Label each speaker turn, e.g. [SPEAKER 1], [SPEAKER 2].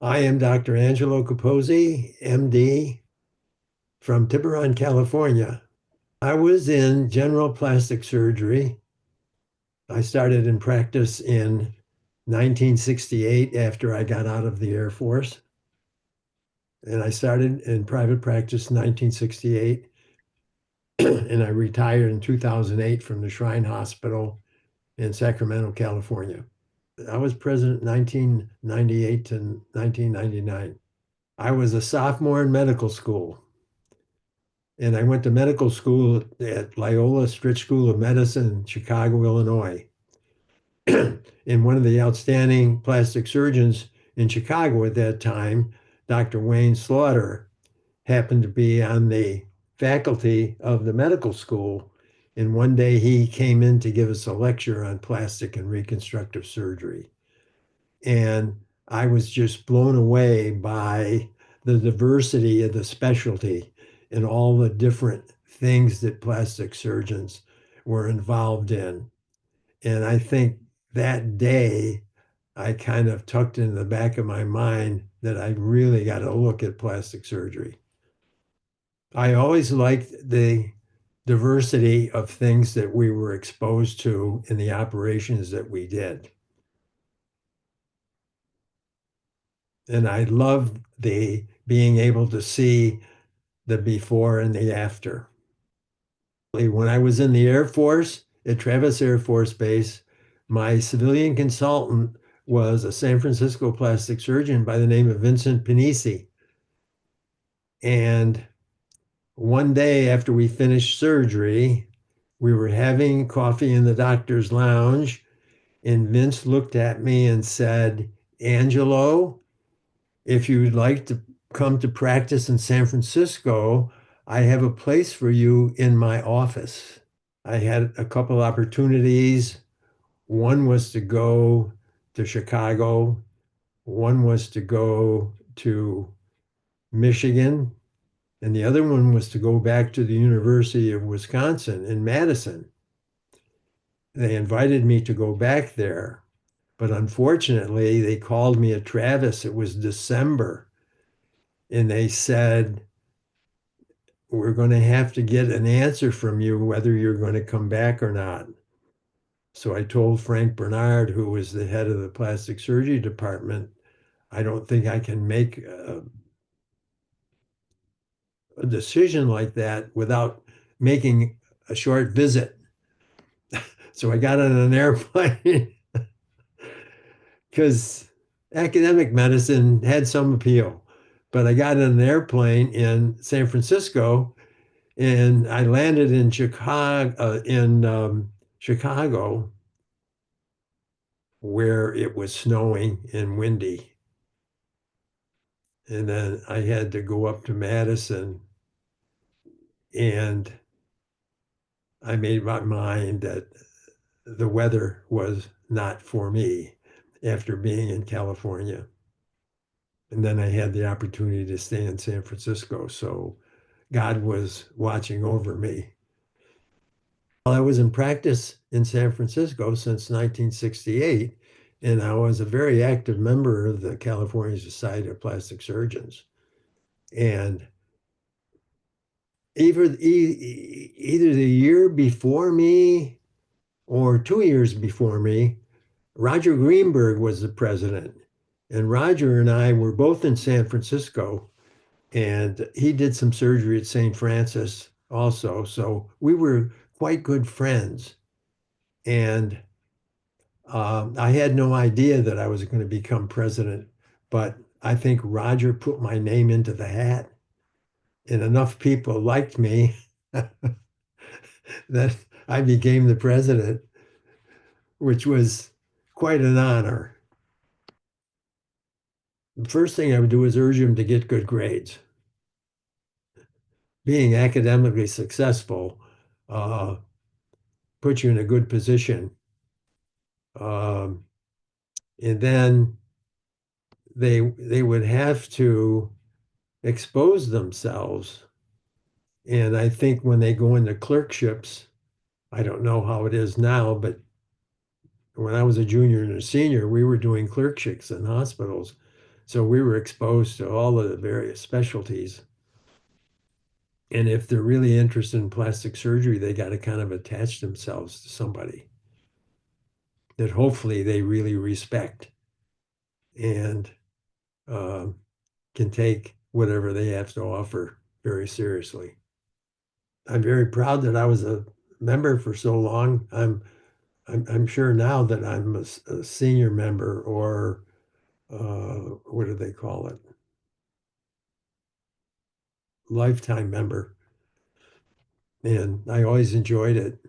[SPEAKER 1] I am Dr. Angelo Capozzi, MD, from Tiburon, California. I was in general plastic surgery. I started in practice in 1968 after I got out of the Air Force. And I started in private practice in 1968, and I retired in 2008 from the Shrine Hospital in Sacramento, California. I was president 1998 to 1999. I was a sophomore in medical school. And I went to medical school at Loyola Stritch School of Medicine in Chicago, Illinois. And one of the outstanding plastic surgeons in Chicago at that time, Dr. Wayne Slaughter, happened to be on the faculty of the medical school. And one day he came in to give us a lecture on plastic and reconstructive surgery. And I was just blown away by the diversity of the specialty and all the different things that plastic surgeons were involved in. And I think that day I kind of tucked in the back of my mind that I really got to look at plastic surgery. I always liked the diversity of things that we were exposed to in the operations that we did. And I loved the being able to see the before and the after. When I was in the Air Force at Travis Air Force Base, my civilian consultant was a San Francisco plastic surgeon by the name of Vincent Panisi. And one day after we finished surgery, we were having coffee in the doctor's lounge, and Vince looked at me and said, Angelo, if you'd like to come to practice in San Francisco, I have a place for you in my office. I had a couple opportunities. One was to go to Chicago, one was to go to Michigan, and the other one was to go back to the University of Wisconsin in Madison. They invited me to go back there, but unfortunately, they called me at Travis. It was December, and they said, we're going to have to get an answer from you whether you're going to come back or not. So I told Frank Bernard, who was the head of the plastic surgery department, I don't think I can make a decision like that without making a short visit. So I got on an airplane because academic medicine had some appeal. But I got on an airplane in San Francisco, and I landed in Chicago, where it was snowing and windy. And then I had to go up to Madison, and I made my mind that the weather was not for me after being in California. And then I had the opportunity to stay in San Francisco. So God was watching over me. Well, I was in practice in San Francisco since 1968, and I was a very active member of the California Society of Plastic Surgeons. And either the year before me or 2 years before me, Roger Greenberg was the president. And Roger and I were both in San Francisco, and he did some surgery at St. Francis also. So we were quite good friends. And I had no idea that I was going to become president, but I think Roger put my name into the hat, and enough people liked me that I became the president, which was quite an honor. The first thing I would do is urge him to get good grades. Being academically successful uh, puts you in a good position. Um, and then they would have to expose themselves. And I think when they go into clerkships, I don't know how it is now, but when I was a junior and a senior, we were doing clerkships in hospitals. So we were exposed to all of the various specialties. And if they're really interested in plastic surgery, they got to kind of attach themselves to somebody that hopefully they really respect and um, can take whatever they have to offer very seriously. I'm very proud that I was a member for so long. I'm sure now that I'm a senior member or what do they call it? Lifetime member. And I always enjoyed it.